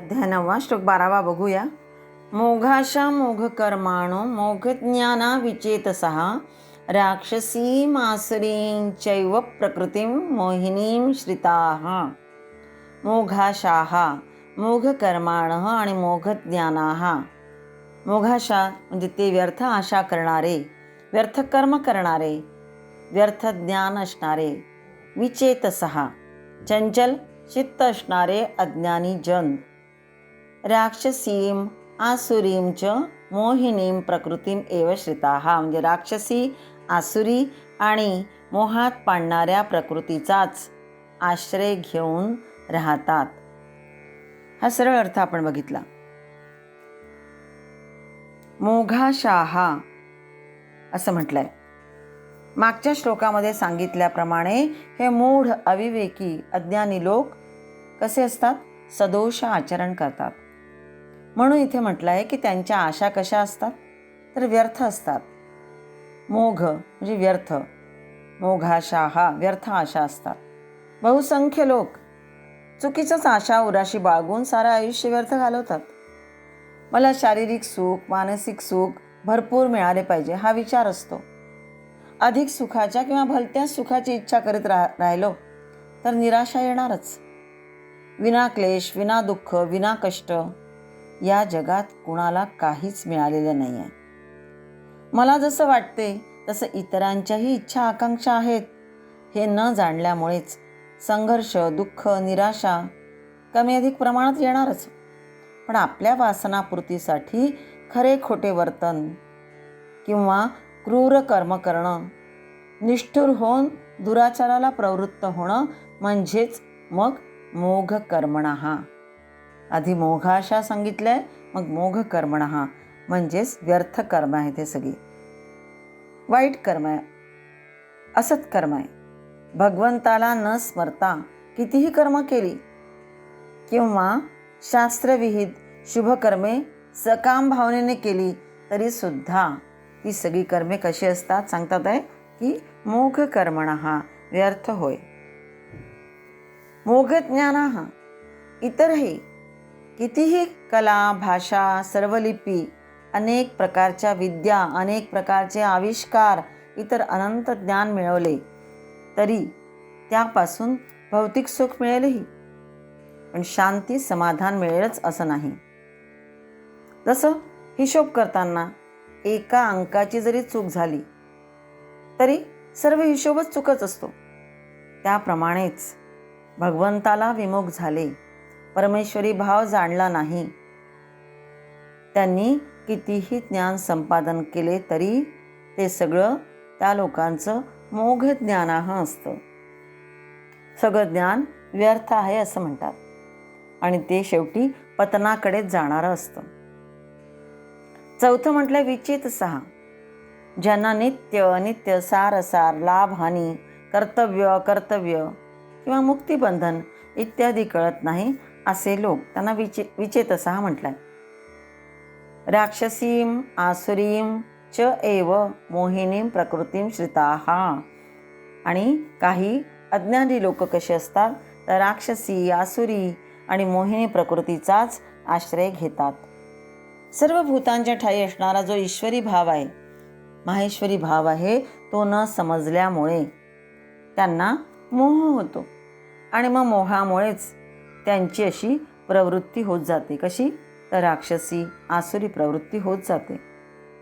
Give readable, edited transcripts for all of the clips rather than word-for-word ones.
अध्याय 9 श्लोक 12 बघूया. मोघाशा मोघकर्माणो मोघज्ञाना विचेतसः राक्षसीम आसुरीं चैव प्रकृतिं मोहिनीं श्रिताः. मोघाशाः मोघकर्माणः आणि मोघज्ञानाः. मोघाशा म्हणजे ते व्यर्थ आशा करणारे, व्यर्थ कर्म करणारे, व्यर्थ ज्ञान असणारे. विचेतसः चंचल चित्त असणारे अज्ञानी जन. राक्षसीम आसुरीं च मोहिनीं प्रकृतीम एव श्रिताः. म्हणजे राक्षसी, आसुरी आणि मोहात पाडणाऱ्या प्रकृतीचाच आश्रय घेऊन राहतात. हा सरळ अर्थ आपण बघितला. मोघाशाह असं म्हटलंय. मागच्या श्लोकामध्ये सांगितल्याप्रमाणे हे मूढ, अविवेकी, अज्ञानी लोक कसे असतात? सदोष आचरण करतात. म्हणून इथे म्हटलं आहे की त्यांच्या आशा कशा असतात? तर व्यर्थ असतात. मोघ म्हणजे व्यर्थ, मोघाशाह व्यर्थ आशा असतात. बहुसंख्य लोक चुकीच्याच आशा उराशी बाळगून सारं आयुष्य व्यर्थ घालवतात. मला शारीरिक सुख, मानसिक सुख भरपूर मिळाले पाहिजे हा विचार असतो. अधिक सुखाच्या किंवा भलत्या सुखाची इच्छा करीत राहिलो तर निराशा येणारच. विना क्लेश, विना दुःख, विना कष्ट या जगात कुणाला काहीच मिळालेलं नाही आहे. मला जसं वाटते तसं इतरांच्याही इच्छा आकांक्षा आहेत हे न जाणल्यामुळेच संघर्ष, दुःख, निराशा कमी अधिक प्रमाणात येणारच. पण आपल्या वासनापूर्तीसाठी खरे खोटे वर्तन किंवा क्रूर कर्म करणं, निष्ठुर होऊन दुराचाराला प्रवृत्त होणं म्हणजेच मग मोघ कर्मणः. आधी मोघाशा सांगितलंय, मग मोघ कर्मणः म्हणजेच व्यर्थ कर्म आहे. ते सगळी वाईट कर्म आहे, असत कर्म आहे. भगवंताला न स्मरता कितीही कर्म केली किंवा शास्त्रविहित शुभकर्मे सकाम भावनेने केली तरी सुद्धा ती सगळी कर्मे कशी असतात सांगतात आहे की मोघ कर्मणः व्यर्थ होय. मोघ ज्ञानाः इतरही कितीही कला, भाषा, सर्वलिपी, अनेक प्रकारच्या विद्या, अनेक प्रकारचे आविष्कार, इतर अनंत ज्ञान मिळवले तरी त्यापासून भौतिक सुख मिळेलही, पण शांती, समाधान मिळेलच असं नाही. जसं हिशोब करताना एका अंकाची जरी चूक झाली तरी सर्व हिशोबच चुकच असतो. त्याप्रमाणेच भगवंताला विमुख झाले, परमेश्वरी भाव जाणला नाही, त्यांनी कितीही ज्ञान संपादन केले तरी ते सगळं त्या लोकांचं मोघ ज्ञानाह असतं. सगळं ज्ञान व्यर्थ आहे असं म्हणतात आणि ते शेवटी पतनाकडेच जाणारं असतं. चौथं म्हटलं विचेतसः. ज्यांना नित्य अनित्य, सार असार, लाभ हानी, कर्तव्य अकर्तव्य किंवा मुक्तिबंधन इत्यादी कळत नाही असे लोक, त्यांना विचेतसः म्हटलंय. राक्षसीम आसुरीं च एव मोहिनीं प्रकृतीं श्रिताः. आणि काही अज्ञानी लोक कसे असतात तर राक्षसी, आसुरी आणि मोहिनी प्रकृतीचाच आश्रय घेतात. सर्व भूतांच्या ठाई असणारा जो ईश्वरी भाव आहे, माहेश्वरी भाव आहे, तो न समजल्यामुळे त्यांना मोह होतो आणि मग मोहामुळेच त्यांची अशी प्रवृत्ती होत जाते. कशी? तर राक्षसी, आसुरी प्रवृत्ती होत जाते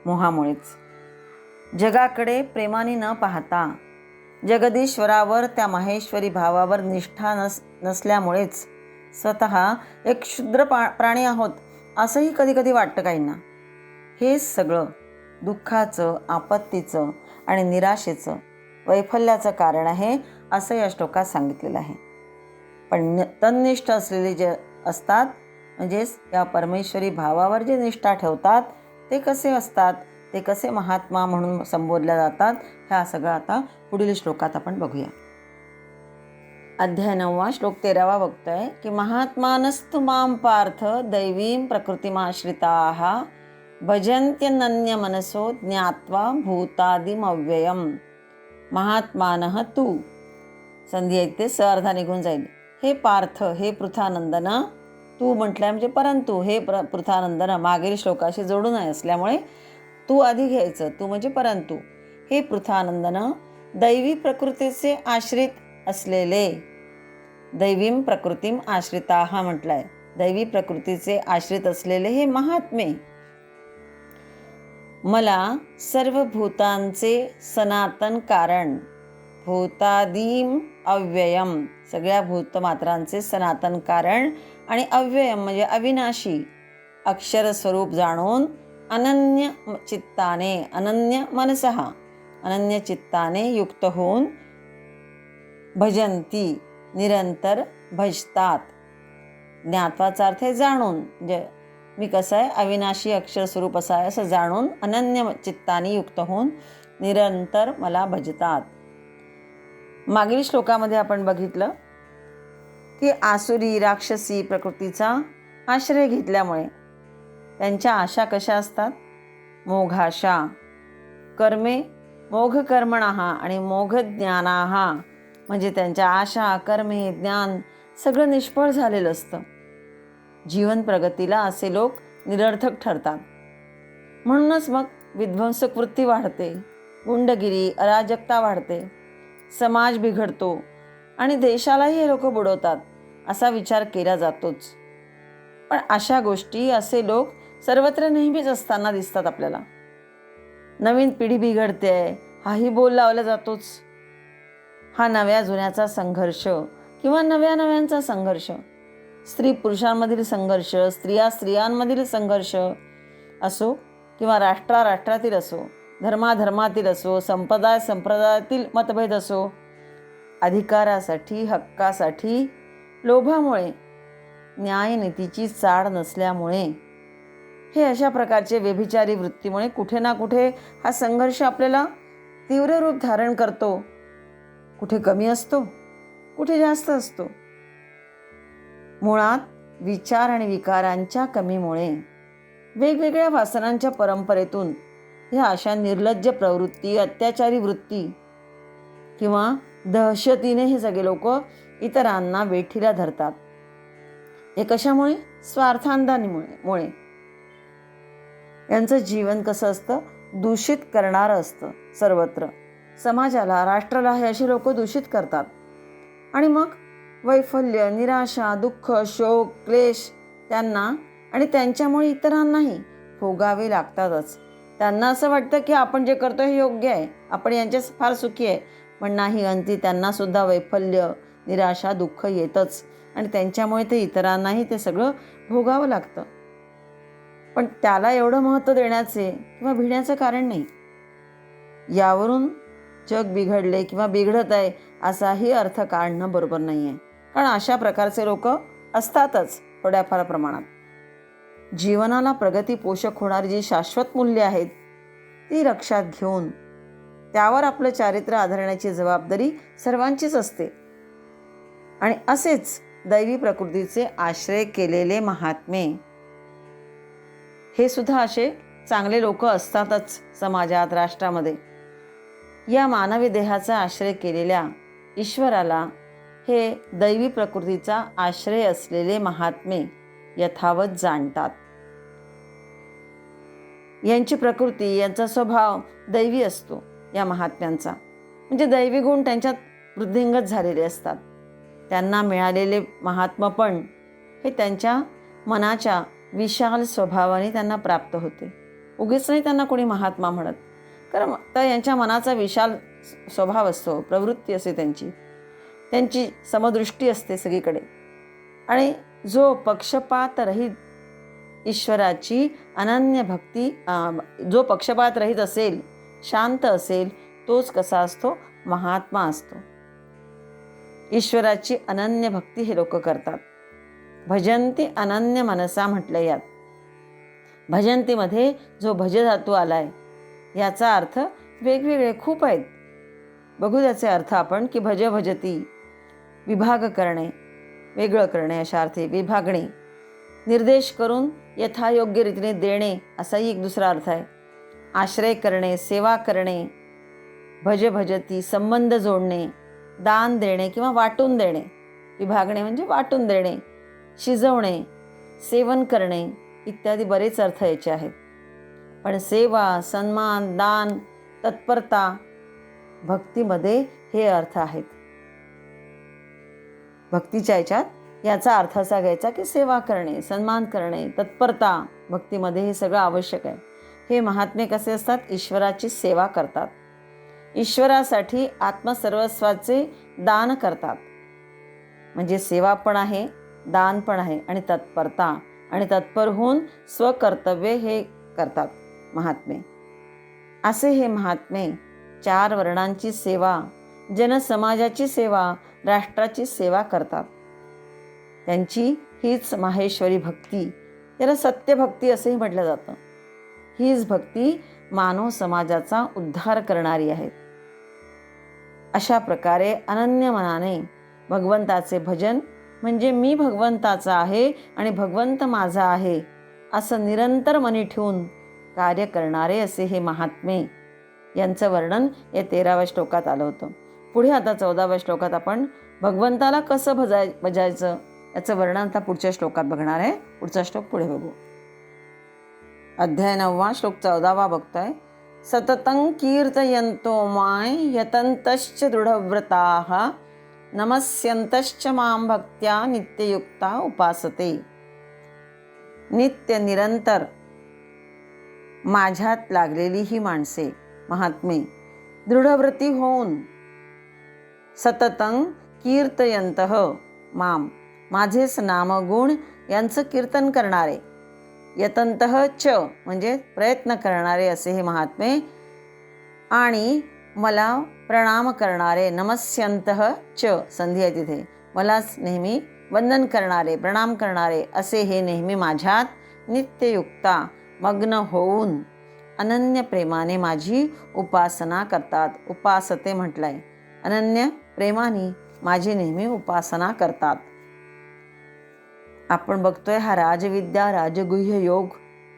मोहामुळेच. जगाकडे प्रेमाने न पाहता जगदीश्वरावर, त्या माहेश्वरी भावावर निष्ठा नसल्यामुळेच स्वतः एक क्षुद्र प्राणी आहोत असंही कधी कधी वाटतं काहींना. हे सगळं दुःखाचं, आपत्तीचं आणि निराशेचं, वैफल्याचं कारण आहे असं या श्लोकात सांगितलेलं आहे. पण तन्निष्ठ असलेले जे असतात, म्हणजेच या परमेश्वरी भावावर जे निष्ठा ठेवतात ते कसे असतात, ते कसे महात्मा म्हणून संबोधल्या जातात, ह्या सगळं आता पुढील श्लोकात आपण बघूया. अध्याय 9 श्लोक 13 बघतोय की महात्मानस्तु मां पार्थ दैवीं प्रकृतिमाश्रिताः भजन्त्यनन्य मनसो ज्ञात्वा भूतादिमव्ययम्. महात्मानः तू संधी ऐकते स अर्धा निघून जाईल. हे पार्थ, हे पृथानंदन, तू म्हटलंय म्हणजे परंतु, हे पृथानंदन मागील श्लोकाशी जोडून असल्यामुळे तू आधी घ्यायचं. तू म्हणजे परंतु. हे पृथानंदन, दैवी प्रकृतीचे आश्रित असलेले, दैवीम प्रकृतीम आश्रिताः म्हटलंय, दैवी प्रकृतीचे आश्रित असलेले हे महात्मे, मला सर्व भूतांचे सनातन कारण, भूतादीम अव्ययम, सगळ्या भूतमात्रांचे सनातन कारण आणि अव्ययम म्हणजे अविनाशी अक्षर स्वरूप जाणून अनन्य चित्ताने, अनन्य मनसः, अनन्य चित्ताने युक्त होऊन भजंती, निरंतर भजतात. ज्ञात्वाचा अर्थ आहे जाणून, म्हणजे मी कसं आहे, अविनाशी अक्षर स्वरूप असं आहे असं जाणून अनन्य चित्ताने युक्त होऊन निरंतर मला भजतात. मागील श्लोकामध्ये आपण बघितलं की आसुरी राक्षसी प्रकृतीचा आश्रय घेतल्यामुळे त्यांच्या आशा कशा असतात, मोघाशा, कर्मे मोघ कर्मणः आणि मोघ ज्ञानाः, म्हणजे त्यांच्या आशा, कर्मे, ज्ञान सगळं निष्फळ झालेलं असतं. जीवन प्रगतीला असे लोक निरर्थक ठरतात. म्हणूनच मग विध्वंसक वृत्ती वाढते, गुंडगिरी, अराजकता वाढते, समाज बिघडतो आणि देशालाही हे लोक बुडवतात असा विचार केला जातोच. पण अशा गोष्टी, असे लोक सर्वत्र नेहमीच असताना दिसतात आपल्याला. नवीन पिढी बिघडते आहे हाही बोल लावला जातोच. हा नव्या जुन्याचा संघर्ष किंवा नव्या नव्यांचा संघर्ष, स्त्री पुरुषांमधील संघर्ष, स्त्रिया स्त्रियांमधील संघर्ष असो किंवा राष्ट्रातील असो, धर्माधर्मातील असो, संप्रदायातील मतभेद असो, अधिकारासाठी, हक्कासाठी, लोभामुळे, न्यायनीतीची चाड नसल्यामुळे, हे अशा प्रकारचे व्यभिचारी वृत्तीमुळे कुठे ना कुठे हा संघर्ष आपल्याला तीव्र रूप धारण करतो. कुठे कमी असतो, कुठे जास्त असतो. मुळात विचार आणि विकारांच्या कमीमुळे, वेगवेगळ्या वासनांच्या परंपरेतून ह्या अशा निर्लज्ज प्रवृत्ती, अत्याचारी वृत्ती किंवा दहशतीने हे सगळे लोक इतरांना वेठीला धरतात. हे कशामुळे? स्वार्थांधानीमुळे. यांचं जीवन कसं असतं, दूषित करणारं असतं. सर्वत्र समाजाला, राष्ट्राला हे अशी लोक दूषित करतात. आणि मग वैफल्य, निराशा, दुःख, शोक, क्लेश त्यांना आणि त्यांच्यामुळे इतरांनाही भोगावे लागतातच. त्यांना असं वाटतं की आपण जे करतो हे योग्य आहे, आपण यांच्या फार सुखी आहे. पण नाही, अंती त्यांनासुद्धा वैफल्य, निराशा, दुःख येतच आणि त्यांच्यामुळे ते इतरांनाही ते सगळं भोगावं लागतं. पण त्याला एवढं महत्त्व देण्याचे किंवा भिण्याचं कारण नाही. यावरून जग बिघडले किंवा बिघडत आहे असाही अर्थ काढणं बरोबर नाही आहे. कारण अशा प्रकारचे लोक असतातच थोड्याफार प्रमाणात. जीवनाला प्रगती पोषक होणारी जी शाश्वत मूल्ये आहेत ती लक्षात घेऊन त्यावर आपलं चारित्र्य आधारण्याची जबाबदारी सर्वांचीच असते. आणि असेच दैवी प्रकृतीचे आश्रय केलेले महात्मे हे सुद्धा असे चांगले लोक असतातच समाजात, राष्ट्रामध्ये. या मानवी देहाचा आश्रय केलेल्या ईश्वराला हे दैवी प्रकृतीचा आश्रय असलेले महात्मे यथावत जाणतात. यांची प्रकृती, यांचा स्वभाव दैवी असतो. या महात्म्यांचा म्हणजे दैवी गुण त्यांच्यात वृद्धिंगत झालेले असतात. त्यांना मिळालेले महात्मपण हे त्यांच्या मनाच्या विशाल स्वभावाने त्यांना प्राप्त होते. उगीच नाही त्यांना कोणी महात्मा म्हणत, कारण तर यांच्या मनाचा विशाल स्वभाव असतो, प्रवृत्ती असते त्यांची समदृष्टी असते सगळीकडे. आणि जो पक्षपात रहित ईश्वराची अनन्य भक्ती, जो पक्षपात रहित असेल, शांत असेल, तोच कसा असतो, महात्मा असतो. ईश्वराची अनन्य भक्ती हे लोक करतात. भजंती अनन्य मनसा म्हटलं. यात भजंतीमध्ये जो भज धातू आलाय याचा अर्थ वेगवेगळे खूप आहेत. बघू त्याचे अर्थ आपण की भज भजती, विभाग करणे, वेगळं करणे अशा अर्थी, विभागणे, निर्देश करून यथायोग्य रीतीने देणे असाही एक दुसरा अर्थ आहे. आश्रय करणे, सेवा करणे, भज भजती, संबंध जोडणे, दान देणे किंवा वाटून देणे. विभागणे म्हणजे वाटून देणे, शिजवणे, सेवन करणे इत्यादी बरेच अर्थ याचे आहेत. पण सेवा, सन्मान, दान, तत्परता भक्तीमध्ये हे अर्थ आहेत. भक्तीच्या याच्यात याचा अर्थ असा घ्यायचा की सेवा करणे, सन्मान करणे, तत्परता भक्तीमध्ये हे सगळं आवश्यक आहे. हे महात्मे कसे असतात? ईश्वराची सेवा करतात, ईश्वरासाठी आत्मसर्वस्वाचे दान करतात. म्हणजे सेवा पण आहे, दान पण आहे आणि तत्परता, आणि तत्पर होऊन स्वकर्तव्य हे करतात महात्मे. असे हे महात्मे 4 वर्णांची सेवा, जनसमाजाची सेवा, राष्ट्राची सेवा करतात. त्यांची हीच माहेश्वरी भक्ती, त्याला सत्यभक्ती असेही म्हटलं जातं. हीच भक्ती मानव समाजाचा उद्धार करणारी आहे. अशा प्रकारे अनन्य मनाने भगवंताचे भजन म्हणजे मी भगवंताचा आहे आणि भगवंत माझा आहे असं निरंतर मनी ठेवून कार्य करणारे असे हे महात्मे, यांचं वर्णन या 13व्या श्लोकात आलं होतं. पुढे आता 14व्या श्लोकात आपण भगवंताला कसं भजायचं याचं वर्णन आता पुढच्या श्लोकात बघणार आहे. पुढचा श्लोक पुढे बघू. अध्याय 9 श्लोक 14 बघतोय. सततं कीर्तयन्तो मां यतन्तश्च दृढव्रताः नमस्यन्तश्च मां भक्त्या नित्ययुक्ता उपासते. नित्य निरंतर माझ्यात लागलेली ही माणसे महात्मे दृढव्रती होऊन सततं कीर्तयन्तः मां माझेच नामगुण यांचं कीर्तन करणारे, यतन्तः च म्हणजे प्रयत्न करणारे असे हे महात्मे, आणि मला प्रणाम करणारे, नमस्यन्तः च संधी आहे तिथे, मलाच नेहमी वंदन करणारे, प्रणाम करणारे असे हे नेहमी माझ्यात नित्ययुक्ता मग्न होऊन अनन्य प्रेमाने माझी उपासना करतात. उपासते म्हटलंय. अनन्य प्रेमाने माझी नेहमी उपासना करतात. आपण बघतोय हा राजविद्या राजगुह्य योग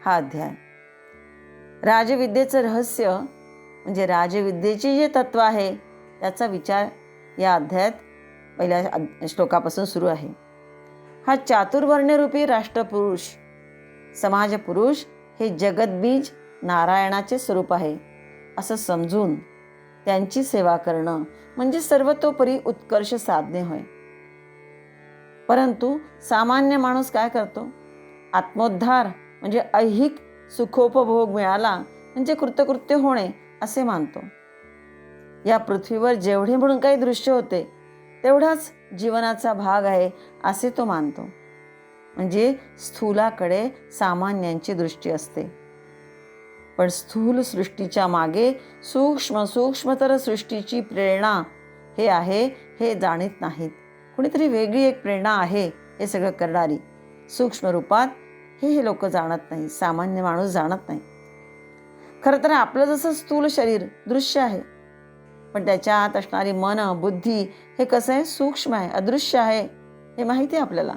हा अध्याय. राजविद्येचं रहस्य म्हणजे राजविद्येचे जे तत्व आहे त्याचा विचार या अध्यायात पहिल्या श्लोकापासून सुरू आहे. हा चातुर्वर्ण्यरूपी राष्ट्रपुरुष समाजपुरुष हे जगतबीज नारायणाचे स्वरूप आहे असं समजून त्यांची सेवा करणं म्हणजे सर्वतोपरी उत्कर्ष साधने होय. परंतु सामान्य माणूस काय करतो? आत्मोद्धार म्हणजे ऐहिक सुखोपभोग मिळाला म्हणजे कृतकृत्य होणे असे मानतो. या पृथ्वीवर जेवढे म्हणून काही दृश्य होते तेवढाच जीवनाचा भाग आहे असे तो मानतो. म्हणजे स्थूलाकडे सामान्यांची दृष्टी असते, पण स्थूल सृष्टीच्या मागे सूक्ष्मतर सृष्टीची प्रेरणा हे आहे हे जाणीत नाहीत. कुणीतरी वेगळी एक प्रेरणा आहे हे सगळं करणारी सूक्ष्म रूपात हे लोक जाणत नाही, सामान्य माणूस जाणत नाही. खरं तर आपलं जसं स्थूल शरीर दृश्य आहे, पण त्याच्या आत असणारी मन बुद्धी हे कसं आहे? सूक्ष्म आहे, अदृश्य आहे हे माहिती आहे आपल्याला.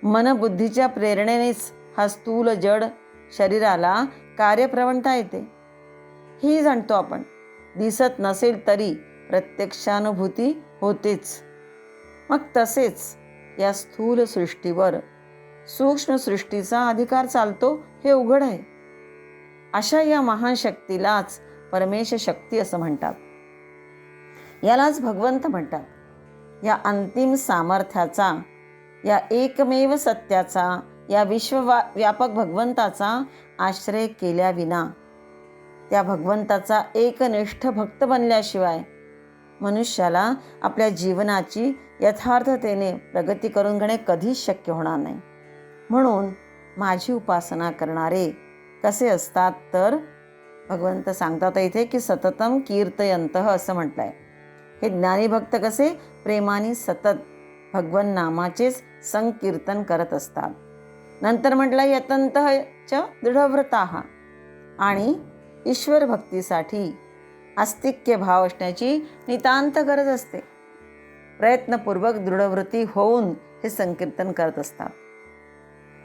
मनबुद्धीच्या प्रेरणेनेच हा स्थूल जड शरीराला कार्यप्रवणता येते ही जाणतो आपण. दिसत नसेल तरी प्रत्यक्षानुभूती होतेच. मग तसेच या स्थूल सृष्टीवर सूक्ष्म सृष्टीचा अधिकार चालतो हे उघड आहे. अशा या महान शक्तीलाच परमेश शक्ती असं म्हणतात. यालाच भगवंत म्हणतात. या अंतिम सामर्थ्याचा, या एकमेव सत्याचा, या विश्वव्यापक भगवंताचा आश्रय केल्याविना, त्या भगवंताचा एकनिष्ठ भक्त बनल्याशिवाय मनुष्याला आपल्या जीवनाची यथार्थतेने प्रगती करून घेणे कधीच शक्य होणार नाही. म्हणून माझी उपासना करणारे कसे असतात तर भगवंत सांगतात इथे की सततम कीर्तयन्तः असं म्हटलंय. हे ज्ञानी भक्त कसे प्रेमाने सतत भगवन नामाचेच संकीर्तन करत असतात. नंतर म्हटलं यतन्तः च दृढव्रताः, आणि ईश्वर भक्तीसाठी आस्तिक्य भाव असण्याची नितांत गरज असते. प्रयत्नपूर्वक दृढव्रती होऊन हे संकीर्तन करत असतात.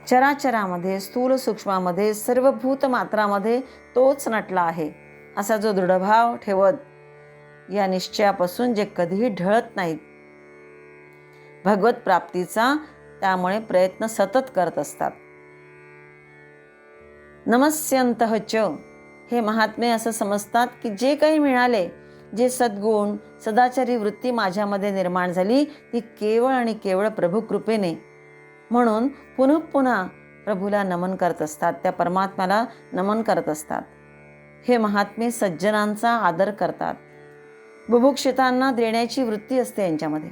चराचरामध्ये, स्थूल सूक्ष्मामध्ये, सर्व भूतमात्रामध्ये तोच नटला आहे असा जो दृढभाव ठेवत या निश्चयापासून जे कधीही ढळत नाहीत, भगवत प्राप्तीचा त्यामुळे प्रयत्न सतत करत असतात. नमस्यंतः च, हे महात्मे असं समजतात की जे काही मिळाले, जे सद्गुण सदाचारी वृत्ती माझ्यामध्ये निर्माण झाली, ती केवळ आणि केवळ प्रभू कृपेने. म्हणून पुन्हा पुन्हा प्रभूला नमन करत असतात, त्या परमात्म्याला नमन करत असतात. हे महात्मे सज्जनांचा आदर करतात. बुभुक्षितांना देण्याची वृत्ती असते यांच्यामध्ये,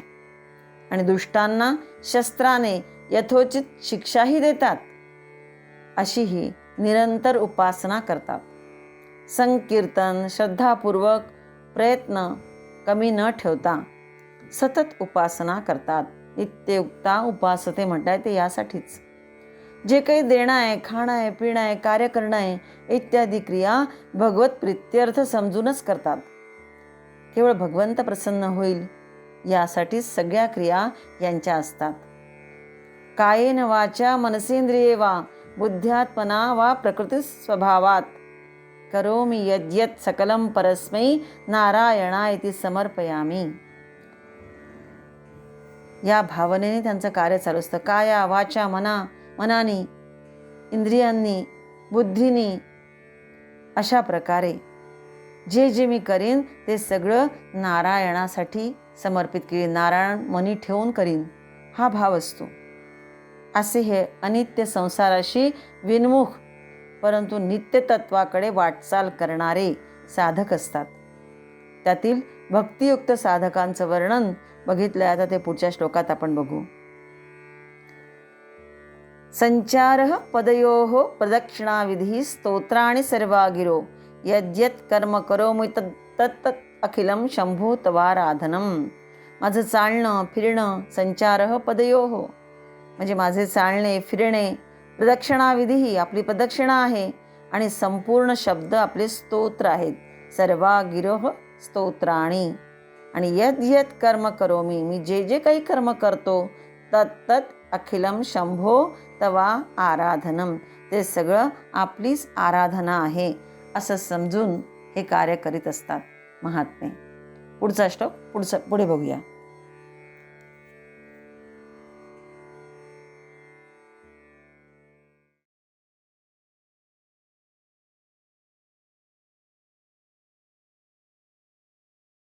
आणि दुष्टांना शस्त्राने यथोचित शिक्षाही देतात. अशी ही निरंतर उपासना करतात. संकीर्तन श्रद्धापूर्वक प्रयत्न कमी न ठेवता सतत उपासना करतात. नित्ययुक्ता उपासते म्हणताय ते यासाठीच. जे काही देणं आहे, खाणं आहे, पिणं आहे, कार्य करणं आहे इत्यादी क्रिया भगवत प्रित्यर्थ समजूनच करतात. केवळ भगवंत प्रसन्न होईल यासाठी सगळ्या क्रिया यांच्या असतात. कायेन वाचा मनसेंद्रिये वा बुद्ध्यात्मना वा प्रकृती स्वभावात करोमि यद्यत् सकलं परस्मै नारायणायति समर्पयामी. या भावनेने त्यांचं कार्य चालू असतं. काया वाचा मनानी, इंद्रियांनी, बुद्धीनी, अशा प्रकारे जे जे मी करीन ते सगळं नारायणासाठी समर्पित करीन, नारायण मनी ठेवून करीन, हा भाव असतो. असे हे अनित्य संसाराशी विन्मुख परंतु नित्यतत्वाकडे वाटचाल करणारे साधक असतात. त्यातील भक्तियुक्त साधकांचं वर्णन बघितलं आता ते पुढच्या श्लोकात आपण बघू. संचारः पदयोः प्रदक्षिणाविधी स्तोत्राणि सर्वागिरो यद्यत् कर्म करोमि तत् अखिलं शंभो तवाराधनम. माझं चालणं फिरणं, संचारः पदयोः म्हणजे माझे चालणे फिरणे, प्रदक्षिणाविधी आपली प्रदक्षिणा आहे, आणि संपूर्ण शब्द आपले स्तोत्र आहेत. सर्वागिरोः स्तोत्राणि, आणि यद यद कर्म करोमि मी जे जे काही कर्म करतो तत् अखिलम शंभो तवा आराधनम ते सगळं आपलीच आराधना आहे असं समजून हे कार्य करीत असतात महात्मे. पुढचा श्लोक पुढे बघूया.